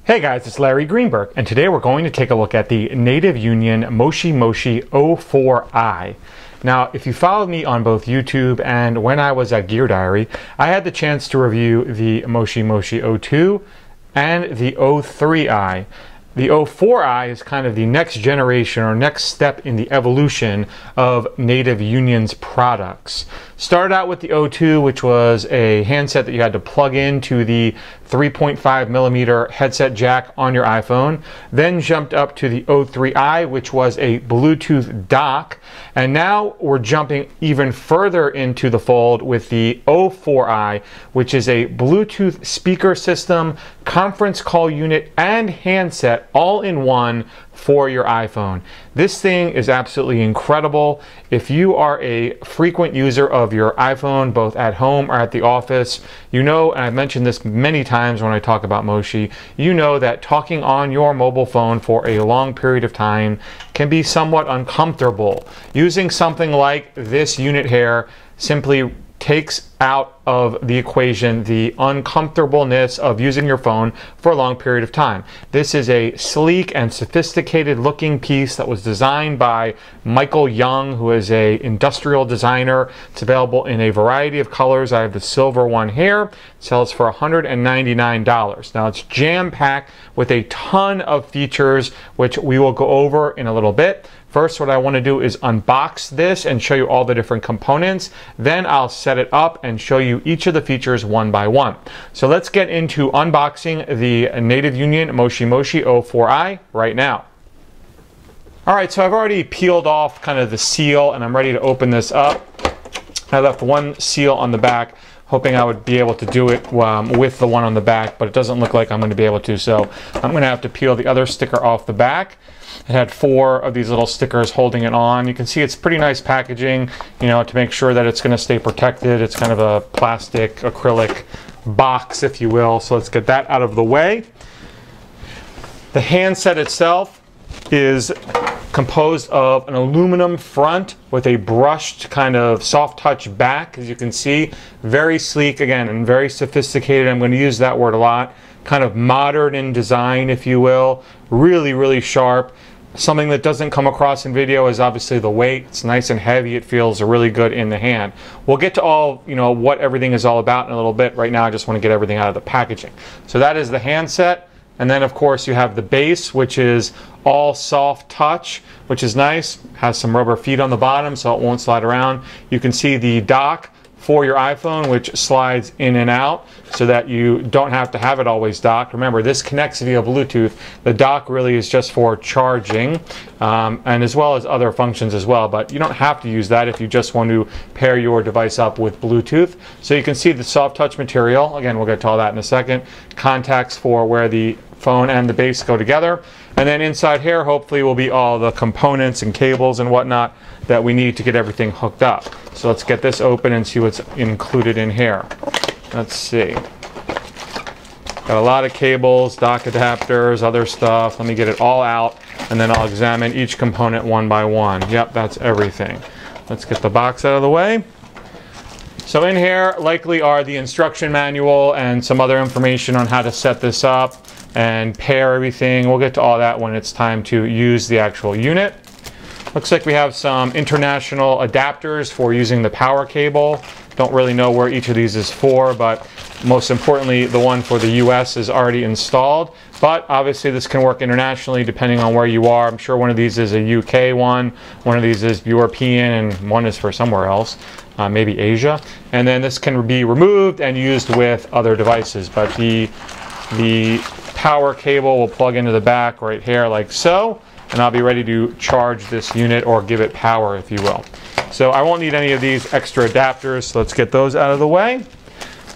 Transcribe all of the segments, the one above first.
Hey guys, it's Larry Greenberg, and today we're going to take a look at the Native Union Moshi Moshi 04i. Now, if you followed me on both YouTube and when I was at Gear Diary, I had the chance to review the Moshi Moshi 02 and the 03i. The 04i is kind of the next generation or next step in the evolution of Native Union's products. Started out with the 02, which was a handset that you had to plug into the 3.5mm headset jack on your iPhone, then jumped up to the 03i, which was a Bluetooth dock, and now we're jumping even further into the fold with the 04i, which is a Bluetooth speaker system, conference call unit, and handset all in one for your iPhone. This thing is absolutely incredible. If you are a frequent user of your iPhone, both at home or at the office, you know, and I've mentioned this many times when I talk about Moshi, you know that talking on your mobile phone for a long period of time can be somewhat uncomfortable. Using something like this unit here simply takes out of the equation the uncomfortableness of using your phone for a long period of time. This is a sleek and sophisticated looking piece that was designed by Michael Young, who is an industrial designer. It's available in a variety of colors. I have the silver one here. It sells for $199. Now it's jam-packed with a ton of features, which we will go over in a little bit. First, what I want to do is unbox this and show you all the different components. Then I'll set it up and show you each of the features one by one. So let's get into unboxing the Native Union Moshi Moshi 04i right now. Alright, so I've already peeled off kind of the seal and I'm ready to open this up. I left one seal on the back, hoping I would be able to do it with the one on the back, but it doesn't look like I'm going to be able to, so I'm going to have to peel the other sticker off the back. It had 4 of these little stickers holding it on. You can see it's pretty nice packaging, you know, to make sure that it's going to stay protected. It's kind of a plastic acrylic box, if you will. So let's get that out of the way. The handset itself is composed of an aluminum front with a brushed kind of soft touch back, as you can see. Very sleek again and very sophisticated. I'm going to use that word a lot. Kind of modern in design, if you will. Really, really sharp. Something that doesn't come across in video is obviously the weight. It's nice and heavy. It feels really good in the hand. We'll get to all, you know, what everything is all about in a little bit. Right now I just want to get everything out of the packaging. So that is the handset. And then of course you have the base, which is all soft touch, which is nice. Has some rubber feet on the bottom so it won't slide around. You can see the dock for your iPhone, which slides in and out so that you don't have to have it always docked. Remember, this connects via Bluetooth. The dock really is just for charging and as well as other functions as well, but you don't have to use that if you just want to pair your device up with Bluetooth. So you can see the soft touch material. Again, we'll get to all that in a second. Contacts for where the phone and the base go together. And then inside here, hopefully, will be all the components and cables and whatnot that we need to get everything hooked up. So let's get this open and see what's included in here. Let's see. Got a lot of cables, dock adapters, other stuff. Let me get it all out, and then I'll examine each component one by one. Yep, that's everything. Let's get the box out of the way. So in here likely are the instruction manual and some other information on how to set this up and pair everything. We'll get to all that when it's time to use the actual unit. Looks like we have some international adapters for using the power cable. Don't really know where each of these is for, but most importantly, the one for the US is already installed. But obviously this can work internationally depending on where you are. I'm sure one of these is a UK one of these is European, and one is for somewhere else, maybe Asia. And then this can be removed and used with other devices. But the power cable will plug into the back right here like so, and I'll be ready to charge this unit or give it power, if you will. So I won't need any of these extra adapters, so let's get those out of the way.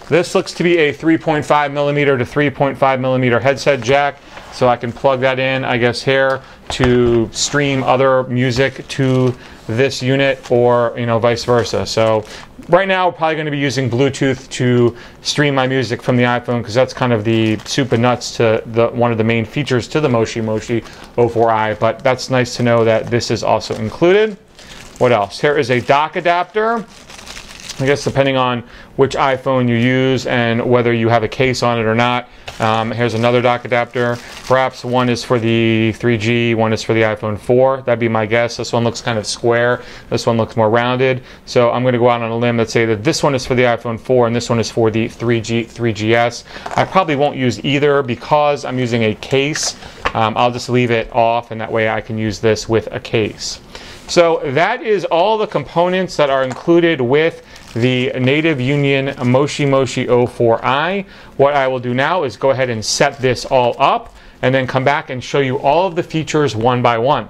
This looks to be a 3.5mm to 3.5mm headset jack, so I can plug that in, I guess, here to stream other music to this unit, or, you know, vice versa. So right now we're probably going to be using Bluetooth to stream my music from the iPhone, because that's kind of the soup and nuts to one of the main features to the Moshi Moshi 04i, but that's nice to know that this is also included. What else? Here is a dock adapter. I guess depending on which iPhone you use and whether you have a case on it or not. Here's another dock adapter. Perhaps one is for the 3G, one is for the iPhone 4. That'd be my guess. This one looks kind of square. This one looks more rounded. So I'm going to go out on a limb and say that this one is for the iPhone 4 and this one is for the 3G, 3GS. I probably won't use either because I'm using a case. I'll just leave it off, and that way I can use this with a case. So that is all the components that are included with the Native Union Moshi Moshi 04i. What I will do now is go ahead and set this all up and then come back and show you all of the features one by one.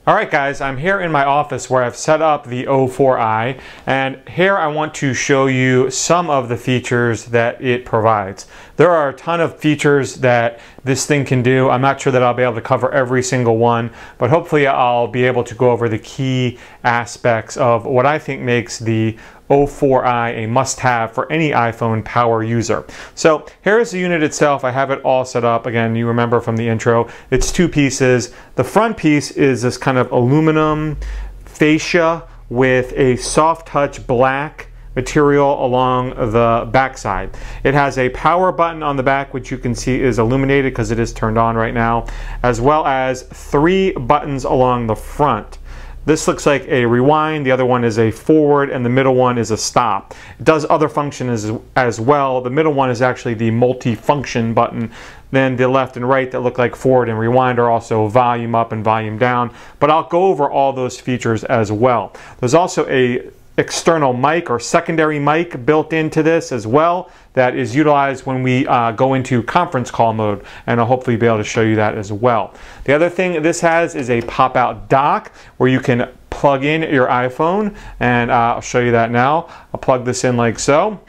Alright guys, I'm here in my office where I've set up the 04i, and here I want to show you some of the features that it provides. There are a ton of features that this thing can do. I'm not sure that I'll be able to cover every single one, but hopefully I'll be able to go over the key aspects of what I think makes the 04i a must-have for any iPhone power user. So here's the unit itself. I have it all set up. Again, you remember from the intro, it's two pieces. The front piece is this kind of aluminum fascia with a soft touch black material along the back side. It has a power button on the back, which you can see is illuminated because it is turned on right now, as well as 3 buttons along the front. This looks like a rewind, the other one is a forward, and the middle one is a stop. It does other functions as well. The middle one is actually the multi-function button. Then the left and right that look like forward and rewind are also volume up and volume down. But I'll go over all those features as well. There's also a external mic or secondary mic built into this as well that is utilized when we go into conference call mode, and I'll hopefully be able to show you that as well. The other thing this has is a pop-out dock where you can plug in your iPhone, and I'll show you that now. I'll plug this in like so.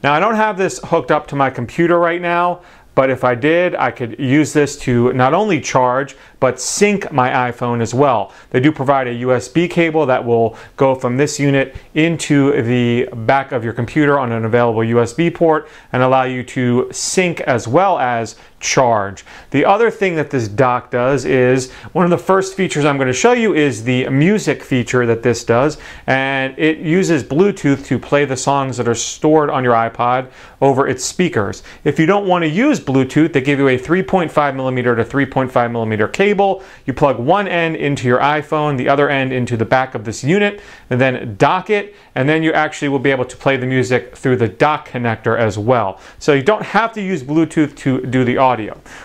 Now I don't have this hooked up to my computer right now, but if I did, I could use this to not only charge, but sync my iPhone as well. They do provide a USB cable that will go from this unit into the back of your computer on an available USB port and allow you to sync as well as charge. The other thing that this dock does is, one of the first features I'm going to show you is the music feature that this does, and it uses Bluetooth to play the songs that are stored on your iPod over its speakers. If you don't want to use Bluetooth, they give you a 3.5mm to 3.5mm cable. You plug one end into your iPhone, the other end into the back of this unit, and then dock it, and then you actually will be able to play the music through the dock connector as well. So you don't have to use Bluetooth to do the audio.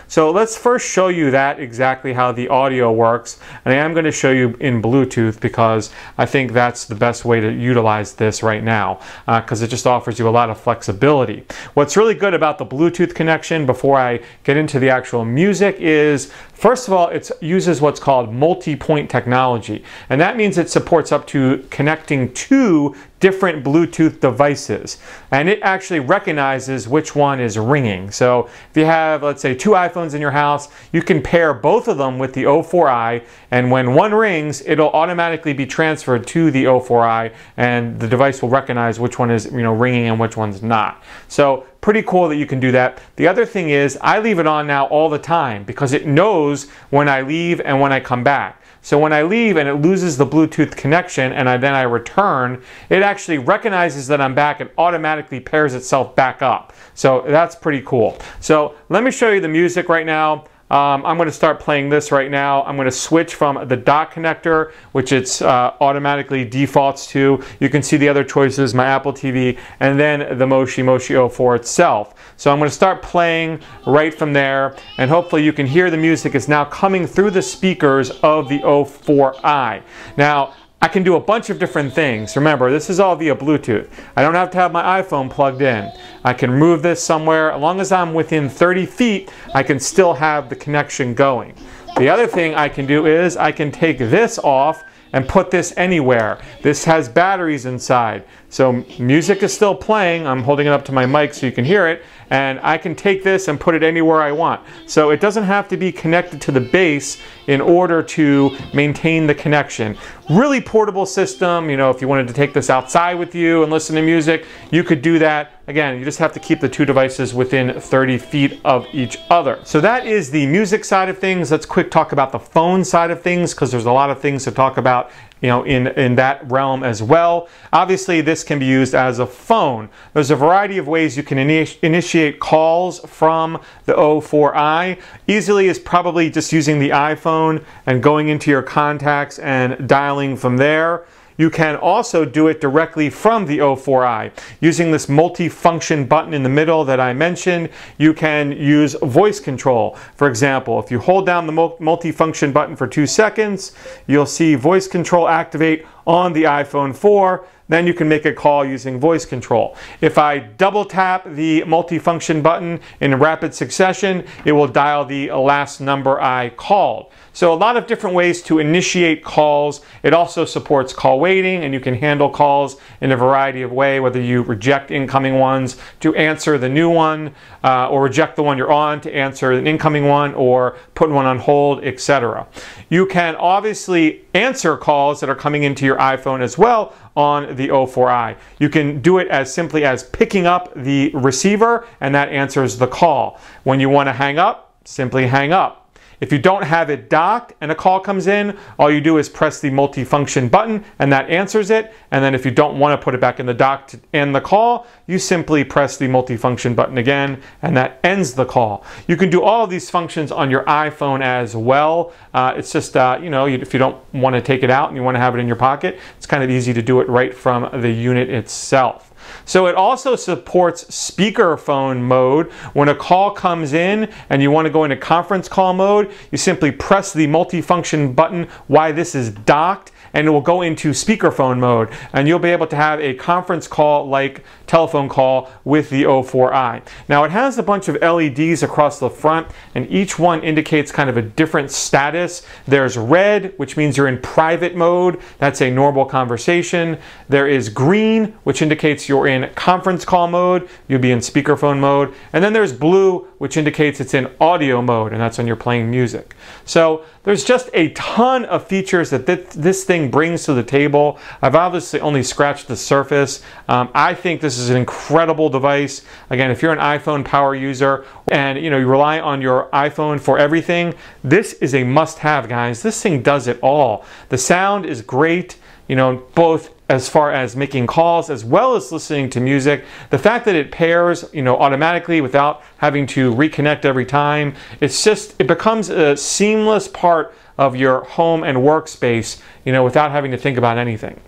So let's first show you that exactly how the audio works, and I am going to show you in Bluetooth because I think that's the best way to utilize this right now, because it just offers you a lot of flexibility. What's really good about the Bluetooth connection before I get into the actual music is, first of all, it uses what's called multi-point technology, and that means it supports up to connecting 2 different Bluetooth devices, and it actually recognizes which one is ringing. So if you have, let's say, 2 iPhones in your house, you can pair both of them with the 04i, and when one rings, it'll automatically be transferred to the 04i, and the device will recognize which one is, ringing and which one's not. So pretty cool that you can do that. The other thing is, I leave it on now all the time because it knows when I leave and when I come back. So when I leave and it loses the Bluetooth connection and then I return, it actually recognizes that I'm back and automatically pairs itself back up. So that's pretty cool. So let me show you the music right now. I'm going to start playing this right now. I'm going to switch from the dock connector, which it's automatically defaults to. You can see the other choices, my Apple TV, and then the Moshi Moshi 04 itself. So I'm going to start playing right from there, and hopefully you can hear the music is now coming through the speakers of the 04i. Now, I can do a bunch of different things. Remember, this is all via Bluetooth. I don't have to have my iPhone plugged in. I can move this somewhere. As long as I'm within 30 feet, I can still have the connection going. The other thing I can do is I can take this off and put this anywhere. This has batteries inside. So music is still playing. I'm holding it up to my mic so you can hear it, and I can take this and put it anywhere I want. So it doesn't have to be connected to the base in order to maintain the connection. Really portable system. If you wanted to take this outside with you and listen to music, you could do that. Again, you just have to keep the 2 devices within 30 feet of each other. So that is the music side of things. Let's quick talk about the phone side of things, because there's a lot of things to talk about in that realm as well. Obviously, this can be used as a phone. There's a variety of ways you can initiate calls from the 04i. Easily is probably just using the iPhone and going into your contacts and dialing from there. You can also do it directly from the 04i. Using this multi-function button in the middle that I mentioned, you can use voice control. For example, if you hold down the multi-function button for 2 seconds, you'll see voice control activate on the iPhone 4. Then you can make a call using voice control. If I double tap the multi-function button in rapid succession, it will dial the last number I called. So a lot of different ways to initiate calls. It also supports call waiting, and you can handle calls in a variety of ways, whether you reject incoming ones to answer the new one, or reject the one you're on to answer an incoming one, or put one on hold, etc. You can obviously answer calls that are coming into your iPhone as well on the 04i. You can do it as simply as picking up the receiver, and that answers the call. When you want to hang up, simply hang up. If you don't have it docked and a call comes in, all you do is press the multi-function button and that answers it. And then if you don't want to put it back in the dock to end the call, you simply press the multi-function button again and that ends the call. You can do all of these functions on your iPhone as well. It's just, if you don't want to take it out and you want to have it in your pocket, it's kind of easy to do it right from the unit itself. So it also supports speakerphone mode. When a call comes in and you want to go into conference call mode, you simply press the multi-function button while this is docked, and it will go into speakerphone mode, and you'll be able to have a conference call like telephone call with the 04i. Now it has a bunch of LEDs across the front, and each one indicates kind of a different status. There's red, which means you're in private mode. That's a normal conversation. There is green, which indicates you're in conference call mode. You'll be in speakerphone mode. And then there's blue, which indicates it's in audio mode, and that's when you're playing music. So there's just a ton of features that this thing brings to the table. I've obviously only scratched the surface. I think this is an incredible device. Again, if you're an iPhone power user and you rely on your iPhone for everything, this is a must-have, guys. This thing does it all. The sound is great, both as far as making calls as well as listening to music. The fact that it pairs, automatically without having to reconnect every time, it becomes a seamless part of your home and workspace, without having to think about anything.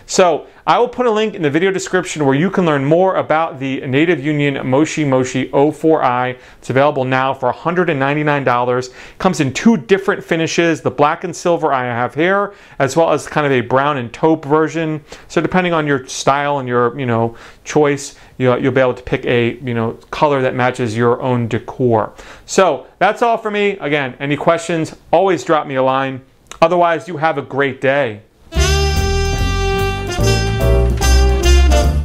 So I will put a link in the video description where you can learn more about the Native Union Moshi Moshi 04i. It's available now for $199. Comes in 2 different finishes, the black and silver I have here, as well as kind of a brown and taupe version. So depending on your style and your choice, you'll be able to pick a color that matches your own decor. So that's all for me. Again, any questions, always drop me a line. Otherwise, you have a great day.